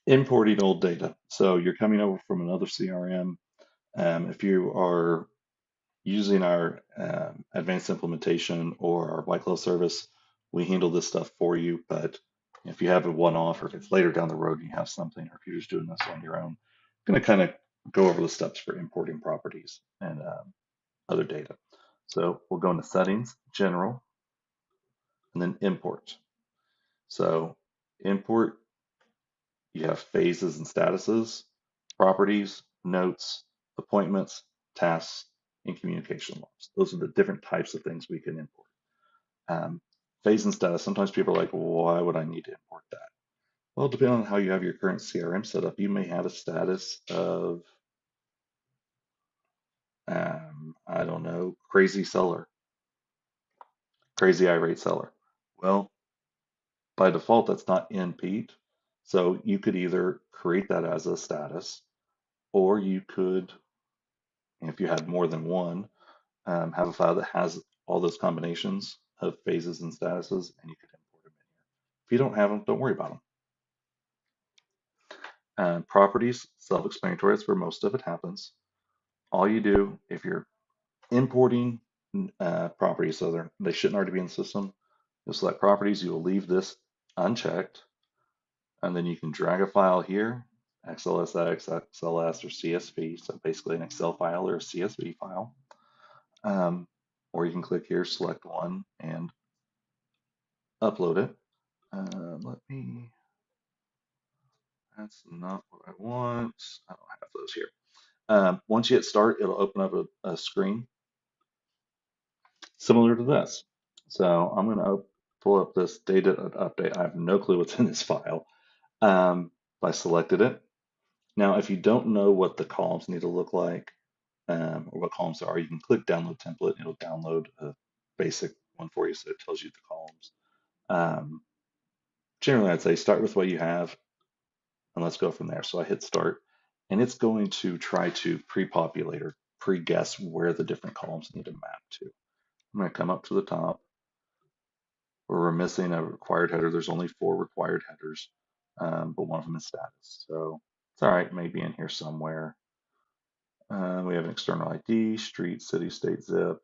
Importing old data. So you're coming over from another CRM. If you are using our advanced implementation or our white glove service, we handle this stuff for you. But if you have a one-off, or if it's later down the road and you have something, or if you're just doing this on your own, I'm going to kind of go over the steps for importing properties and other data. So we'll go into settings, general, and then import. So import, you have phases and statuses, properties, notes, appointments, tasks, and communication logs. Those are the different types of things we can import. Um, phase and status, sometimes people are like, well, why would I need to import that? Well, depending on how you have your current CRM set up, you may have a status of, I don't know, crazy seller, crazy irate seller. Well, by default, that's not in Pete. So you could either create that as a status, or you could, if you had more than one, have a file that has all those combinations of phases and statuses, and you could import them in here. If you don't have them, don't worry about them. Properties, self-explanatory, that's where most of it happens. All you do, if you're importing properties, so they shouldn't already be in the system, you'll select properties, you will leave this unchecked, and then you can drag a file here, XLSX, XLS, or CSV, so basically an Excel file or a CSV file. Or you can click here, select one, and upload it. Let me, that's not what I want. I don't have those here. Once you hit start, it'll open up a screen similar to this. So I'm going to pull up this data update. I have no clue what's in this file. I selected it. Now, if you don't know what the columns need to look like, or what columns there are, you can click download template. It'll download a basic one for you, so it tells you the columns. Um, Generally, I'd say start with what you have, and let's go from there. So I hit start, and it's going to try to pre-populate or pre-guess where the different columns need to map to. I'm going to come up to the top where we're missing a required header. There's only 4 required headers, but one of them is status. So it's all right, maybe in here somewhere. We have an external ID, street, city, state, zip.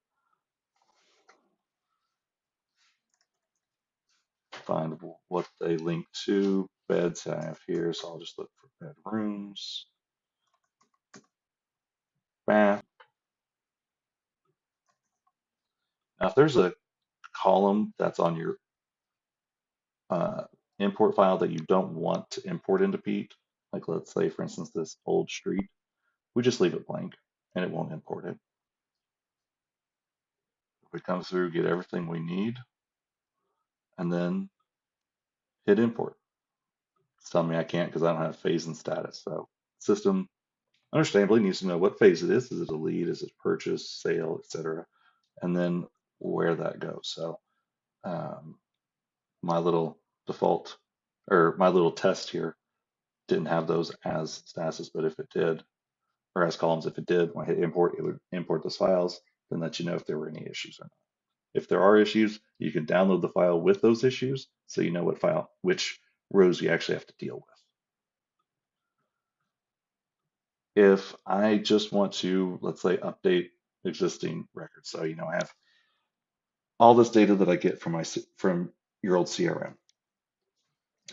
Find what they link to. Beds I have here, so I'll just look for bedrooms. Bath. Now, if there's a column that's on your uh, import file that you don't want to import into Pete, like let's say, for instance, this old street, we just leave it blank and it won't import it. If we come through, get everything we need, and then hit import. It's telling me I can't because I don't have phase and status. So system understandably needs to know what phase it is. Is it a lead? Is it purchase, sale, etc.? And then where that goes. So um, my little default or my little test here didn't have those as statuses, but if it did, or as columns, if it did, when I hit import, it would import those files, then let you know if there were any issues or not. If there are issues, you can download the file with those issues so you know what file, which rows you actually have to deal with. If I just want to, let's say, update existing records, so I have all this data that I get from your old CRM,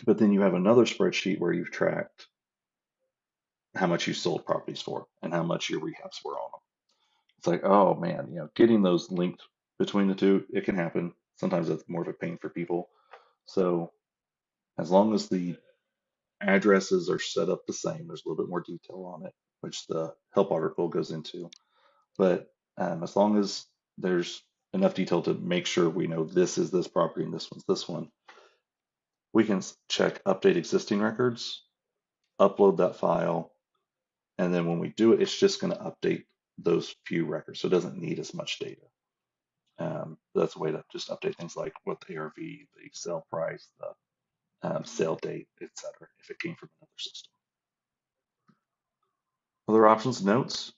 but then you have another spreadsheet where you've tracked how much you sold properties for and how much your rehabs were on them. It's like, oh man, getting those linked between the two, it can happen. Sometimes that's more of a pain for people. So as long as the addresses are set up the same, there's a little bit more detail on it, which the help article goes into. But as long as there's enough detail to make sure we know this is this property and this one's this one, we can check update existing records, upload that file, and then when we do it, it's just going to update those few records. So it doesn't need as much data. That's a way to just update things like what the ARV, the sale price, the sale date, etc. if it came from another system. Other options, notes.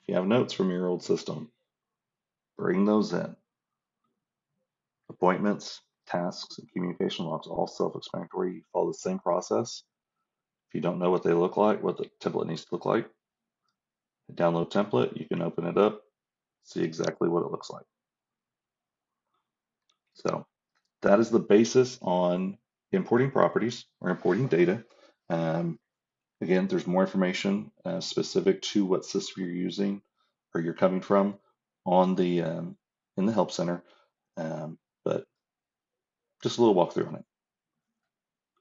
If you have notes from your old system, bring those in. Appointments, tasks, and communication logs, all self-explanatory. You follow the same process. If you don't know what they look like, what the template needs to look like, download template, you can open it up, see exactly what it looks like. So that is the basis on importing properties or importing data. Um, Again, there's more information specific to what system you're using or you're coming from on the in the Help Center, but just a little walkthrough on it.